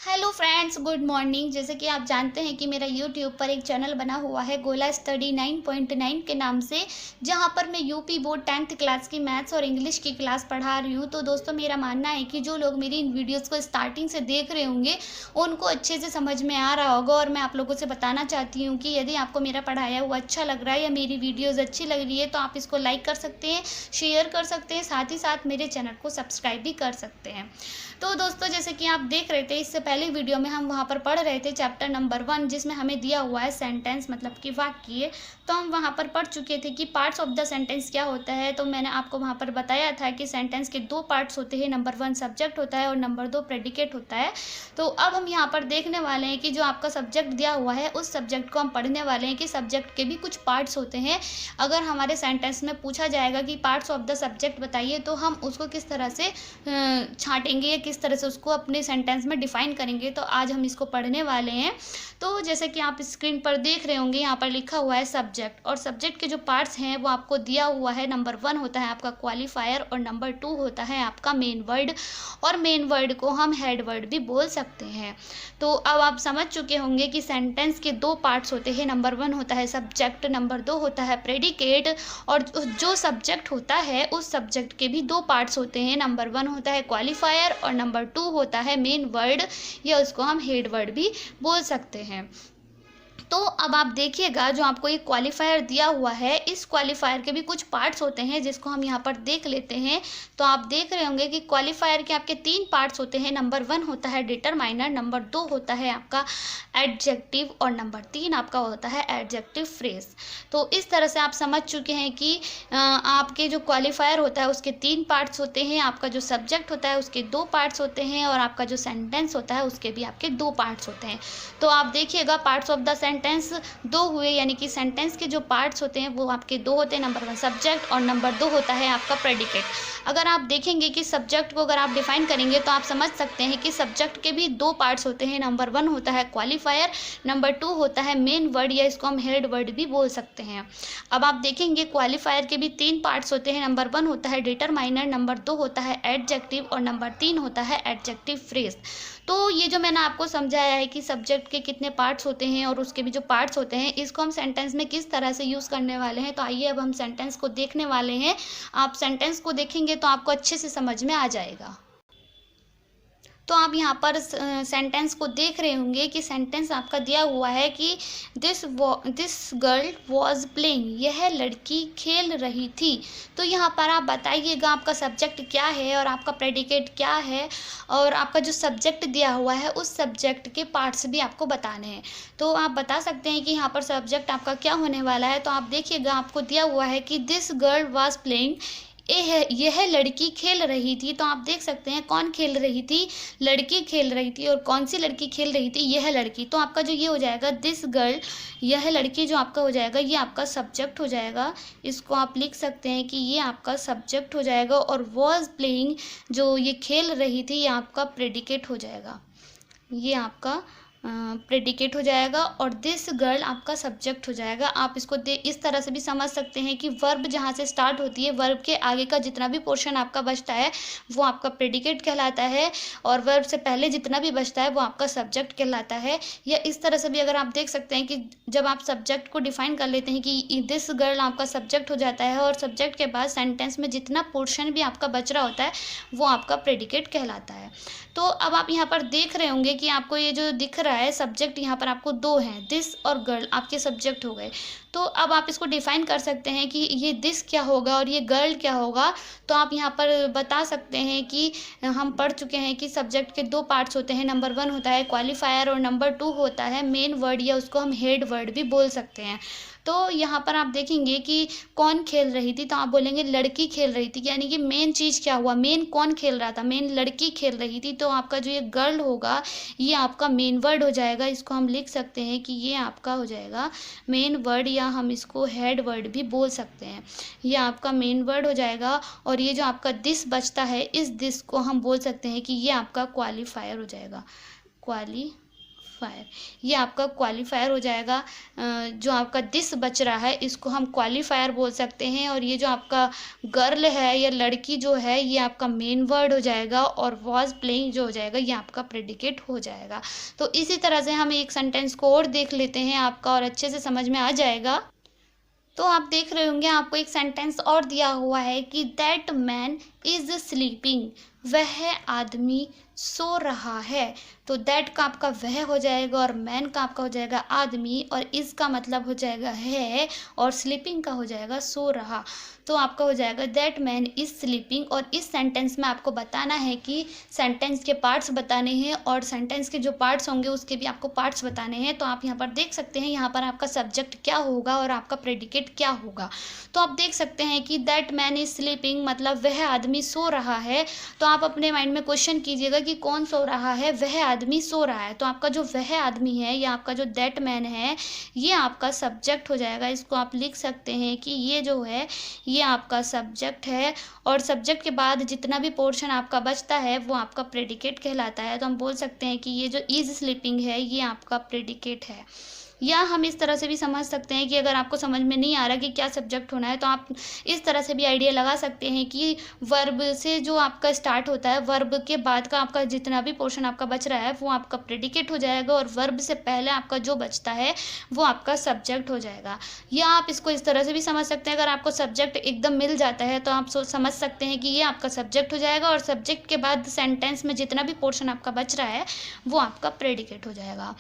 Hello friends, good morning. जैसे कि आप जानते हैं कि मेरा यूट्यूब पर एक चैनल बना हुआ है गोला स्टडी 9.9 के नाम से, जहां पर मैं यूपी बोर्ड 10th क्लास की मैथ्स और इंग्लिश की क्लास पढ़ा रही हूं। तो दोस्तों, मेरा मानना है कि जो लोग मेरी इन वीडियोस को स्टार्टिंग से देख रहे होंगे उनको अच्छे से समझ में आ रहा होगा। और मैं आप लोगों से बताना चाहती हूँ कि यदि आपको मेरा पढ़ाया हुआ अच्छा लग रहा है या मेरी वीडियोज़ अच्छी लग रही है तो आप इसको लाइक कर सकते हैं, शेयर कर सकते हैं, साथ ही साथ मेरे चैनल को सब्सक्राइब भी कर सकते हैं। तो दोस्तों, जैसे कि आप देख रहे थे, इससे पहले वीडियो में हम वहाँ पर पढ़ रहे थे चैप्टर नंबर 1, जिसमें हमें दिया हुआ है सेंटेंस मतलब कि वाक्य। तो हम वहाँ पर पढ़ चुके थे कि पार्ट्स ऑफ द सेंटेंस क्या होता है। तो मैंने आपको वहाँ पर बताया था कि सेंटेंस के 2 पार्ट्स होते हैं, नंबर 1 सब्जेक्ट होता है और नंबर 2 प्रेडिकेट होता है। तो अब हम यहाँ पर देखने वाले हैं कि जो आपका सब्जेक्ट दिया हुआ है उस सब्जेक्ट को हम पढ़ने वाले हैं कि सब्जेक्ट के भी कुछ पार्ट्स होते हैं। अगर हमारे सेंटेंस में पूछा जाएगा कि पार्ट्स ऑफ द सब्जेक्ट बताइए, तो हम उसको किस तरह से छाँटेंगे या किस तरह से उसको अपने सेंटेंस में डिफाइन करेंगे। तो आज हम इसको पढ़ने वाले हैं। तो जैसे कि आप स्क्रीन पर देख रहे होंगे, यहाँ पर लिखा हुआ है सब्जेक्ट, और सब्जेक्ट के जो पार्ट्स हैं वो आपको दिया हुआ है। नंबर 1 होता है आपका क्वालिफायर और नंबर 2 होता है आपका मेन वर्ड, और मेन वर्ड को हम हेड वर्ड भी बोल सकते हैं। तो अब आप समझ चुके होंगे कि सेंटेंस के 2 पार्ट्स होते हैं। नंबर 1 होता है सब्जेक्ट, नंबर 2 होता है प्रेडिकेट। और जो सब्जेक्ट होता है उस सब्जेक्ट के भी 2 पार्ट्स होते हैं। नंबर 1 होता है क्वालिफायर और नंबर 2 होता है मेन वर्ड, या उसको हम हेड वर्ड भी बोल सकते हैं। तो अब आप देखिएगा, जो आपको ये क्वालिफायर दिया हुआ है, इस क्वालिफायर के भी कुछ पार्ट्स होते हैं जिसको हम यहाँ पर देख लेते हैं। तो आप देख रहे होंगे कि क्वालिफायर के आपके 3 पार्ट्स होते हैं। नंबर 1 होता है डिटरमाइनर, नंबर 2 होता है आपका एडजेक्टिव और नंबर 3 आपका होता है एडजेक्टिव फ्रेज। तो इस तरह से आप समझ चुके हैं कि आपके जो क्वालिफायर होता है उसके 3 पार्ट्स होते हैं, आपका जो सब्जेक्ट होता है उसके 2 पार्ट्स होते हैं, और आपका जो सेंटेंस होता है उसके भी आपके 2 पार्ट्स होते हैं। तो आप देखिएगा, पार्ट्स ऑफ द सेंटेंस 2 हुए, यानी कि सेंटेंस के जो पार्ट्स होते हैं वो आपके 2 होते हैं। नंबर 1 सब्जेक्ट और नंबर 2 होता है आपका प्रेडिकेट। अगर आप देखेंगे कि सब्जेक्ट को अगर आप डिफाइन करेंगे तो आप समझ सकते हैं कि सब्जेक्ट के भी 2 पार्ट्स होते हैं। नंबर 1 होता है क्वालिफायर, नंबर 2 होता है मेन वर्ड, या इसको हम हेड वर्ड भी बोल सकते हैं। अब आप देखेंगे क्वालिफायर के भी 3 पार्ट्स होते हैं। नंबर 1 होता है डिटरमाइनर, नंबर 2 होता है एडजेक्टिव और नंबर 3 होता है एडजेक्टिव फ्रेज। तो ये जो मैंने आपको समझाया है कि सब्जेक्ट के कितने पार्ट्स होते हैं और उसके भी जो पार्ट्स होते हैं, इसको हम सेंटेंस में किस तरह से यूज़ करने वाले हैं। तो आइए अब हम सेंटेंस को देखने वाले हैं। आप सेंटेंस को देखेंगे तो आपको अच्छे से समझ में आ जाएगा। तो आप यहाँ पर सेंटेंस को देख रहे होंगे कि सेंटेंस आपका दिया हुआ है कि दिस गर्ल वॉज प्लेइंग, यह लड़की खेल रही थी। तो यहाँ पर आप बताइएगा आपका सब्जेक्ट क्या है और आपका प्रेडिकेट क्या है, और आपका जो सब्जेक्ट दिया हुआ है उस सब्जेक्ट के पार्ट्स भी आपको बताने हैं। तो आप बता सकते हैं कि यहाँ पर सब्जेक्ट आपका क्या होने वाला है। तो आप देखिएगा, आपको दिया हुआ है कि दिस गर्ल वॉज प्लेइंग, यह लड़की खेल रही थी। तो आप देख सकते हैं कौन खेल रही थी, लड़की खेल रही थी। और कौन सी लड़की खेल रही थी, यह लड़की। तो आपका जो ये हो जाएगा दिस गर्ल, यह लड़की, जो आपका हो जाएगा ये आपका सब्जेक्ट हो जाएगा। इसको आप लिख सकते हैं कि ये आपका सब्जेक्ट हो जाएगा। और वॉज प्लेइंग, जो ये खेल रही थी, ये आपका प्रेडिकेट हो जाएगा। ये आपका प्रेडिकेट हो जाएगा, और दिस गर्ल आपका सब्जेक्ट हो जाएगा। आप इसको इस तरह से भी समझ सकते हैं कि वर्ब जहाँ से स्टार्ट होती है, वर्ब के आगे का जितना भी पोर्शन आपका बचता है वो आपका प्रेडिकेट कहलाता है, और वर्ब से पहले जितना भी बचता है वो आपका सब्जेक्ट कहलाता है। या इस तरह से भी अगर आप देख सकते हैं कि जब आप सब्जेक्ट को डिफाइन कर लेते हैं कि दिस गर्ल आपका सब्जेक्ट हो जाता है, और सब्जेक्ट के बाद सेंटेंस में जितना पोर्शन भी आपका बच रहा होता है वो आपका प्रेडिकेट कहलाता है। तो अब आप यहाँ पर देख रहे होंगे कि आपको ये जो दिख रहा है सब्जेक्ट, यहाँ पर आपको 2 हैं, दिस और गर्ल आपके सब्जेक्ट हो गए। तो अब आप इसको डिफाइन कर सकते हैं कि ये दिस क्या होगा और ये गर्ल क्या होगा। तो आप यहाँ पर बता सकते हैं कि हम पढ़ चुके हैं कि सब्जेक्ट के 2 पार्ट्स होते हैं। नंबर 1 होता है क्वालिफायर और नंबर 2 होता है मेन वर्ड, या उसको हम हेड वर्ड भी बोल सकते हैं। तो यहाँ पर आप देखेंगे कि कौन खेल रही थी, तो आप बोलेंगे लड़की खेल रही थी, यानी कि मेन चीज़ क्या हुआ, मेन कौन खेल रहा था, मेन लड़की खेल रही थी। तो आपका जो ये गर्ल होगा ये आपका मेन वर्ड हो जाएगा। इसको हम लिख सकते हैं कि ये आपका हो जाएगा मेन वर्ड, या हम इसको हेड वर्ड भी बोल सकते हैं। ये आपका मेन वर्ड हो जाएगा। और ये जो आपका दिस बचता है, इस दिस को हम बोल सकते हैं कि ये आपका क्वालिफायर हो जाएगा, क्वालिफायर। फायर, ये आपका क्वालिफायर हो जाएगा। जो आपका दिस बच रहा है इसको हम क्वालिफायर बोल सकते हैं, और ये जो आपका गर्ल है या लड़की जो है ये आपका मेन वर्ड हो जाएगा, और वॉज प्लेइंग जो हो जाएगा ये आपका प्रेडिकेट हो जाएगा। तो इसी तरह से हम एक सेंटेंस को और देख लेते हैं आपका, और अच्छे से समझ में आ जाएगा। तो आप देख रहे होंगे आपको एक सेंटेंस और दिया हुआ है कि दैट मैन इज स्लीपिंग, वह आदमी सो रहा है। तो दैट का आपका वह हो जाएगा, और मैन का आपका हो जाएगा आदमी, और इज का मतलब हो जाएगा है, और स्लीपिंग का हो जाएगा सो रहा। तो आपका हो जाएगा दैट मैन इज स्लीपिंग। और इस सेंटेंस में आपको बताना है कि सेंटेंस के पार्ट्स बताने हैं, और सेंटेंस के जो पार्ट्स होंगे उसके भी आपको पार्ट्स बताने हैं। तो आप यहाँ पर देख सकते हैं यहाँ पर आपका सब्जेक्ट क्या होगा और आपका प्रेडिकेट क्या होगा। तो आप देख सकते हैं कि दैट मैन इज स्लीपिंग मतलब वह आदमी सो रहा है। तो आप अपने माइंड में क्वेश्चन कीजिएगा कि कौन सो रहा है, वह आदमी सो रहा है। तो आपका जो वह आदमी है या आपका जो दैट मैन है ये आपका सब्जेक्ट हो जाएगा। इसको आप लिख सकते हैं कि ये जो है ये आपका सब्जेक्ट है, और सब्जेक्ट के बाद जितना भी पोर्शन आपका बचता है वो आपका प्रेडिकेट कहलाता है। तो हम बोल सकते हैं कि ये जो इज स्लीपिंग है ये आपका प्रेडिकेट है। या हम इस तरह से भी समझ सकते हैं कि अगर आपको समझ में नहीं आ रहा कि क्या सब्जेक्ट होना है तो आप इस तरह से भी आइडिया लगा सकते हैं कि वर्ब से जो आपका स्टार्ट होता है, वर्ब के बाद का आपका जितना भी पोर्शन आपका बच रहा है वो आपका प्रेडिकेट हो जाएगा, और वर्ब से पहले आपका जो बचता है वो आपका सब्जेक्ट हो जाएगा। या आप इसको इस तरह से भी समझ सकते हैं, अगर आपको सब्जेक्ट एकदम मिल जाता है तो आप समझ सकते हैं कि ये आपका सब्जेक्ट हो जाएगा, और सब्जेक्ट के बाद सेंटेंस में जितना भी पोर्शन आपका बच रहा है वो आपका प्रेडिकेट हो जाएगा।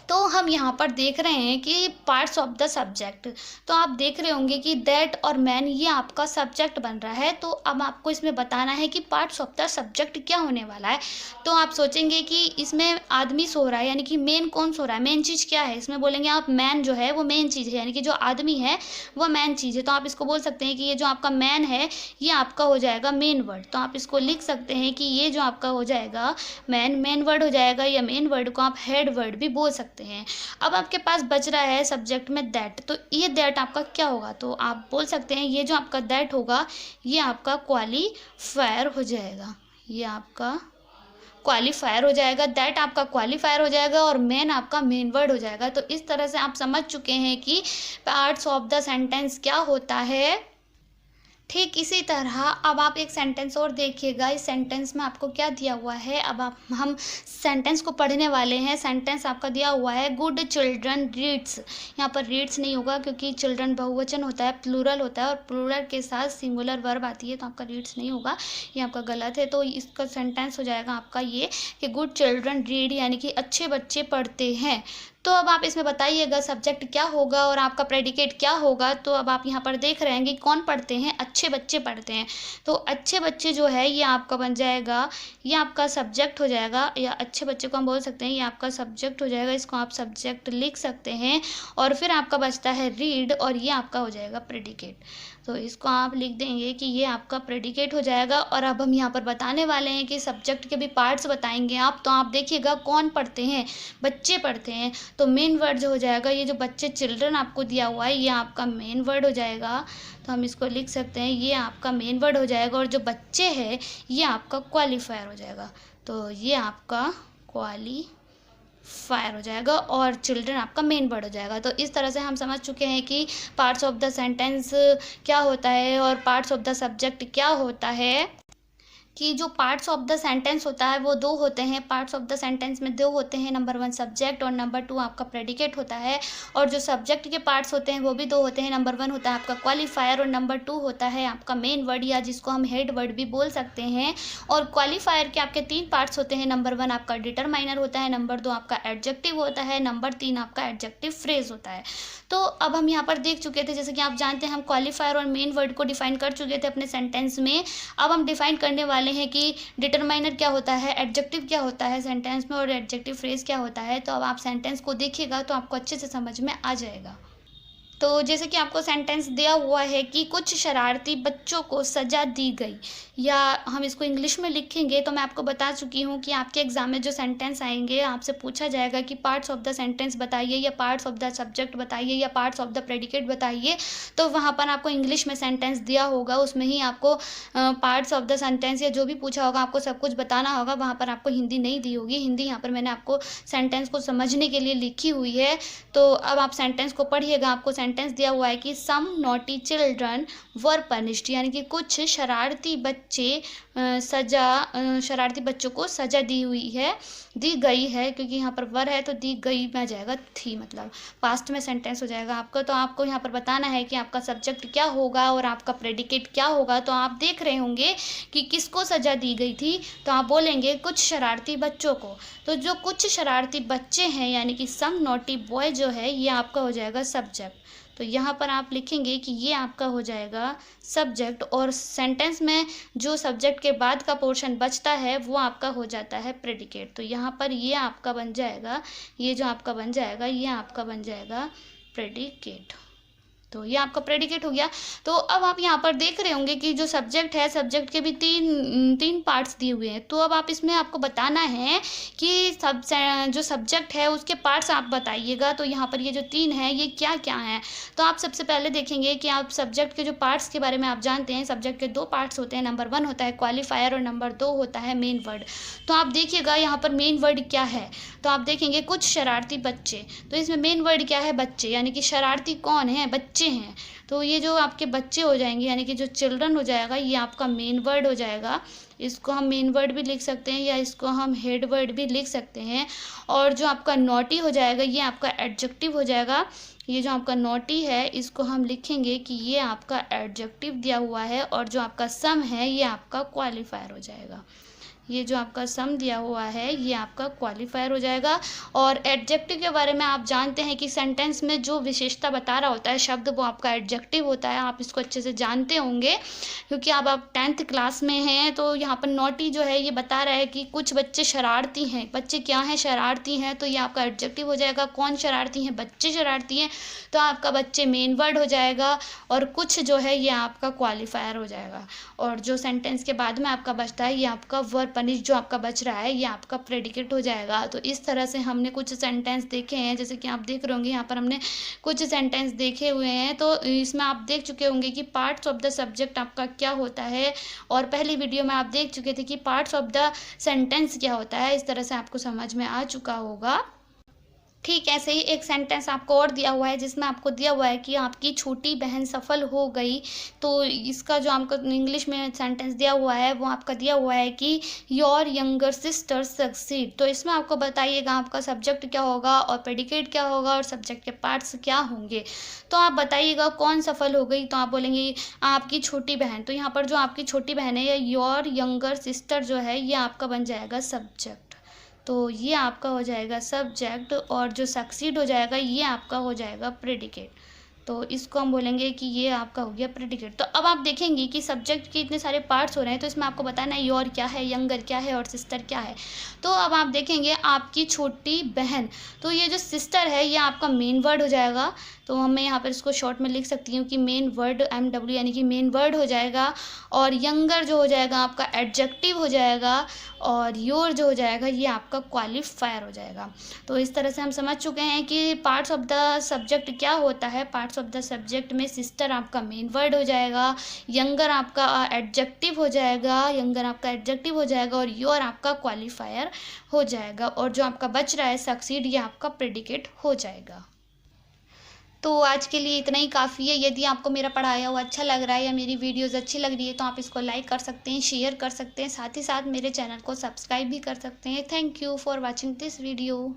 तो हम यहाँ पर देख रहे हैं कि पार्ट्स ऑफ द सब्जेक्ट। तो आप देख रहे होंगे कि दैट और मैन ये आपका सब्जेक्ट बन रहा है। तो अब आपको इसमें बताना है कि पार्ट्स ऑफ द सब्जेक्ट क्या होने वाला है। तो आप सोचेंगे कि इसमें आदमी सो रहा है, यानी कि मेन कौन सो रहा है, मेन चीज़ क्या है। इसमें बोलेंगे आप मैन जो है वो मेन चीज़ है, यानी कि जो आदमी है वो मेन चीज़ है। तो आप इसको बोल सकते हैं कि ये जो आपका मैन है ये आपका हो जाएगा मेन वर्ड। तो आप इसको लिख सकते हैं कि ये जो आपका हो जाएगा मैन, मेन वर्ड हो जाएगा, या मेन वर्ड को आप हेड वर्ड भी बोल सकते हैं। अब आपके पास बच रहा है सब्जेक्ट में दैट। तो ये दैट आपका क्या होगा, तो आप बोल सकते हैं ये जो आपका दैट होगा ये आपका क्वालिफायर हो जाएगा। ये आपका क्वालिफायर हो जाएगा, दैट आपका क्वालिफायर हो जाएगा, और मेन आपका मेन वर्ड हो जाएगा। तो इस तरह से आप समझ चुके हैं कि पार्ट्स ऑफ द सेंटेंस क्या होता है। ठीक इसी तरह अब आप एक सेंटेंस और देखिएगा। इस सेंटेंस में आपको क्या दिया हुआ है। अब हम सेंटेंस को पढ़ने वाले हैं। सेंटेंस आपका दिया हुआ है गुड चिल्ड्रन रीड्स। यहाँ पर रीड्स नहीं होगा क्योंकि चिल्ड्रन बहुवचन होता है, प्लूरल होता है, और प्लूरल के साथ सिंगुलर वर्ब आती है, तो आपका रीड्स नहीं होगा, ये आपका गलत है। तो इसका सेंटेंस हो जाएगा आपका ये कि गुड चिल्ड्रन रीड, यानी कि अच्छे बच्चे पढ़ते हैं। तो अब आप इसमें बताइएगा सब्जेक्ट क्या होगा और आपका प्रेडिकेट क्या होगा। तो अब आप यहाँ पर देख रहे हैं कि कौन पढ़ते हैं, अच्छे बच्चे पढ़ते हैं। तो अच्छे बच्चे जो है ये आपका बन जाएगा, ये आपका सब्जेक्ट हो जाएगा, या अच्छे बच्चे को हम बोल सकते हैं ये आपका सब्जेक्ट हो जाएगा। इसको आप सब्जेक्ट लिख सकते हैं, और फिर आपका बचता है रीड, और ये आपका हो जाएगा प्रेडिकेट। तो इसको आप लिख देंगे कि ये आपका प्रेडिकेट हो जाएगा। और अब हम यहाँ पर बताने वाले हैं कि सब्जेक्ट के भी पार्ट्स बताएंगे आप। तो आप देखिएगा कौन पढ़ते हैं, बच्चे पढ़ते हैं। तो मेन वर्ड जो हो जाएगा, ये जो बच्चे चिल्ड्रन आपको दिया हुआ है ये आपका मेन वर्ड हो जाएगा। तो हम इसको लिख सकते हैं ये आपका मेन वर्ड हो जाएगा, और जो बच्चे हैं ये आपका क्वालिफायर हो जाएगा। तो ये आपका क्वालिफायर हो जाएगा, और चिल्ड्रन आपका मेन वर्ड हो जाएगा। तो इस तरह से हम समझ चुके हैं कि पार्ट्स ऑफ द सेंटेंस क्या होता है और पार्ट्स ऑफ द सब्जेक्ट क्या होता है। कि जो पार्ट्स ऑफ द सेंटेंस होता है वो दो होते हैं। पार्ट्स ऑफ द सेंटेंस में दो होते हैं, नंबर 1 सब्जेक्ट और नंबर 2 आपका प्रेडिकेट होता है। और जो सब्जेक्ट के पार्ट्स होते हैं वो भी दो होते हैं, नंबर 1 होता है आपका क्वालिफायर और नंबर 2 होता है आपका मेन वर्ड, या जिसको हम हेड वर्ड भी बोल सकते हैं। और क्वालिफायर के आपके 3 पार्ट्स होते हैं, नंबर 1 आपका डिटरमाइनर होता है, नंबर 2 आपका एडजेक्टिव होता है, नंबर 3 आपका एडजेक्टिव फ्रेज होता है। तो अब हम यहाँ पर देख चुके थे, जैसे कि आप जानते हैं हम क्वालिफायर और मेन वर्ड को डिफाइन कर चुके थे अपने सेंटेंस में। अब हम डिफाइन करने वाले हैं कि डिटरमाइनर क्या होता है, एडजेक्टिव क्या होता है सेंटेंस में, और एडजेक्टिव फ्रेज क्या होता है। तो अब आप सेंटेंस को देखिएगा तो आपको अच्छे से समझ में आ जाएगा। तो जैसे कि आपको सेंटेंस दिया हुआ है कि कुछ शरारती बच्चों को सज़ा दी गई, या हम इसको इंग्लिश में लिखेंगे तो मैं आपको बता चुकी हूँ कि आपके एग्ज़ाम में जो सेंटेंस आएंगे आपसे पूछा जाएगा कि पार्ट्स ऑफ द सेंटेंस बताइए, या पार्ट्स ऑफ द सब्जेक्ट बताइए, या पार्ट्स ऑफ द प्रेडिकेट बताइए। तो वहाँ पर आपको इंग्लिश में सेंटेंस दिया होगा, उसमें ही आपको पार्ट्स ऑफ द सेंटेंस या जो भी पूछा होगा आपको सब कुछ बताना होगा। वहाँ पर आपको हिंदी नहीं दी होगी, हिंदी यहाँ पर मैंने आपको सेंटेंस को समझने के लिए लिखी हुई है। तो अब आप सेंटेंस को पढ़िएगा। आपको सेंटेंस दिया हुआ है कि सम नॉटी चिल्ड्रन वर पनिश्ड, यानी कि कुछ शरारती बच्चे शरारती बच्चों को सज़ा दी गई है, क्योंकि यहाँ पर वर है तो दी गई में आ जाएगा थी, मतलब पास्ट में सेंटेंस हो जाएगा आपका। तो आपको यहाँ पर बताना है कि आपका सब्जेक्ट क्या होगा और आपका प्रेडिकेट क्या होगा। तो आप देख रहे होंगे कि किसको सज़ा दी गई थी, तो आप बोलेंगे कुछ शरारती बच्चों को। तो जो कुछ शरारती बच्चे हैं यानी कि सम नॉटी बॉय जो है ये आपका हो जाएगा सब्जेक्ट। तो यहाँ पर आप लिखेंगे कि ये आपका हो जाएगा सब्जेक्ट, और सेंटेंस में जो सब्जेक्ट के बाद का पोर्शन बचता है वो आपका हो जाता है प्रेडिकेट। तो यहाँ पर ये आपका बन जाएगा, ये जो आपका बन जाएगा ये आपका बन जाएगा प्रेडिकेट। तो ये आपका प्रेडिकेट हो गया। तो अब आप यहाँ पर देख रहे होंगे कि जो सब्जेक्ट है, सब्जेक्ट के भी तीन पार्ट्स दिए हुए हैं। तो अब आप इसमें आपको बताना है कि जो सब्जेक्ट है उसके पार्ट्स आप बताइएगा। तो यहाँ पर ये जो तीन है ये क्या क्या हैं। तो आप सबसे पहले देखेंगे कि आप सब्जेक्ट के जो पार्ट्स के बारे में आप जानते हैं। सब्जेक्ट के 2 पार्ट्स होते हैं, नंबर 1 होता है क्वालिफायर और नंबर 2 होता है मेन वर्ड। तो आप देखिएगा यहाँ पर मेन वर्ड क्या है। तो आप देखेंगे कुछ शरारती बच्चे, तो इसमें मेन वर्ड क्या है, बच्चे, यानी कि शरारती कौन है, बच्चे हैं। तो ये जो आपके बच्चे हो जाएंगे यानी कि जो चिल्ड्रन हो जाएगा ये आपका मेन वर्ड हो जाएगा। इसको हम मेन वर्ड भी लिख सकते हैं या इसको हम हेड वर्ड भी लिख सकते हैं। और जो आपका नॉटी हो जाएगा ये आपका एडजेक्टिव हो जाएगा। ये जो आपका नॉटी है इसको हम लिखेंगे कि ये आपका एडजेक्टिव दिया हुआ है, और जो आपका सम है ये आपका क्वालिफायर हो जाएगा। ये जो आपका सम दिया हुआ है ये आपका क्वालिफायर हो जाएगा। और एडजेक्टिव के बारे में आप जानते हैं कि सेंटेंस में जो विशेषता बता रहा होता है शब्द वो आपका एडजेक्टिव होता है। आप इसको अच्छे से जानते होंगे क्योंकि अब आप 10th क्लास में हैं। तो यहाँ पर नॉटी जो है ये बता रहा है कि कुछ बच्चे शरारती हैं। बच्चे क्या हैं, शरारती हैं। तो ये आपका एडजेक्टिव हो जाएगा। कौन शरारती हैं, बच्चे शरारती हैं। तो आपका बच्चे मेन वर्ड हो जाएगा, और कुछ जो है ये आपका क्वालिफायर हो जाएगा। और जो सेंटेंस के बाद में आपका बचता है ये आपका वर्ब पनिश जो आपका बच रहा है ये आपका प्रेडिकेट हो जाएगा। तो इस तरह से हमने कुछ सेंटेंस देखे हैं, जैसे कि आप देख रहे होंगे यहाँ पर हमने कुछ सेंटेंस देखे हुए हैं। तो इसमें आप देख चुके होंगे कि पार्ट्स ऑफ द सब्जेक्ट आपका क्या होता है, और पहली वीडियो में आप देख चुके थे कि पार्ट्स ऑफ द सेंटेंस क्या होता है। इस तरह से आपको समझ में आ चुका होगा। ठीक ऐसे ही एक सेंटेंस आपको और दिया हुआ है जिसमें आपको दिया हुआ है कि आपकी छोटी बहन सफल हो गई। तो इसका जो आपको इंग्लिश में सेंटेंस दिया हुआ है वो आपका दिया हुआ है कि योर यंगर सिस्टर सक्सीड। तो इसमें आपको बताइएगा आपका सब्जेक्ट क्या होगा और प्रेडिकेट क्या होगा और सब्जेक्ट के पार्ट्स क्या होंगे। तो आप बताइएगा कौन सफल हो गई। तो आप बोलेंगे आपकी छोटी बहन। तो यहाँ पर जो आपकी छोटी बहन है या योर यंगर सिस्टर जो है ये आपका बन जाएगा सब्जेक्ट। तो ये आपका हो जाएगा सब्जेक्ट, और जो सक्सीड हो जाएगा ये आपका हो जाएगा प्रेडिकेट। तो इसको हम बोलेंगे कि ये आपका हो गया प्रेडिकेट। तो अब आप देखेंगे कि सब्जेक्ट के इतने सारे पार्ट्स हो रहे हैं, तो इसमें आपको बताना है योर क्या है, यंगर क्या है और सिस्टर क्या है। तो अब आप देखेंगे आपकी छोटी बहन। तो ये जो सिस्टर है ये आपका मेन वर्ड हो जाएगा। तो मैं यहाँ पर इसको शॉर्ट में लिख सकती हूँ कि मेन वर्ड MW यानी कि मेन वर्ड हो जाएगा। और यंगर जो हो जाएगा आपका एडजेक्टिव हो जाएगा, और योर जो हो जाएगा ये आपका क्वालिफायर हो जाएगा। तो इस तरह से हम समझ चुके हैं कि पार्ट्स ऑफ द सब्जेक्ट क्या होता है। पार्ट्स ऑफ द सब्जेक्ट में सिस्टर आपका मेन वर्ड हो जाएगा, यंगर आपका एडजेक्टिव हो जाएगा, और योर आपका क्वालिफायर हो जाएगा। और जो आपका बच रहा है सक्सीड ये आपका प्रेडिकेट हो जाएगा। तो आज के लिए इतना ही काफ़ी है। यदि आपको मेरा पढ़ाया हुआ अच्छा लग रहा है या मेरी वीडियोस अच्छी लग रही है तो आप इसको लाइक कर सकते हैं, शेयर कर सकते हैं, साथ ही साथ मेरे चैनल को सब्सक्राइब भी कर सकते हैं। Thank you for watching this video.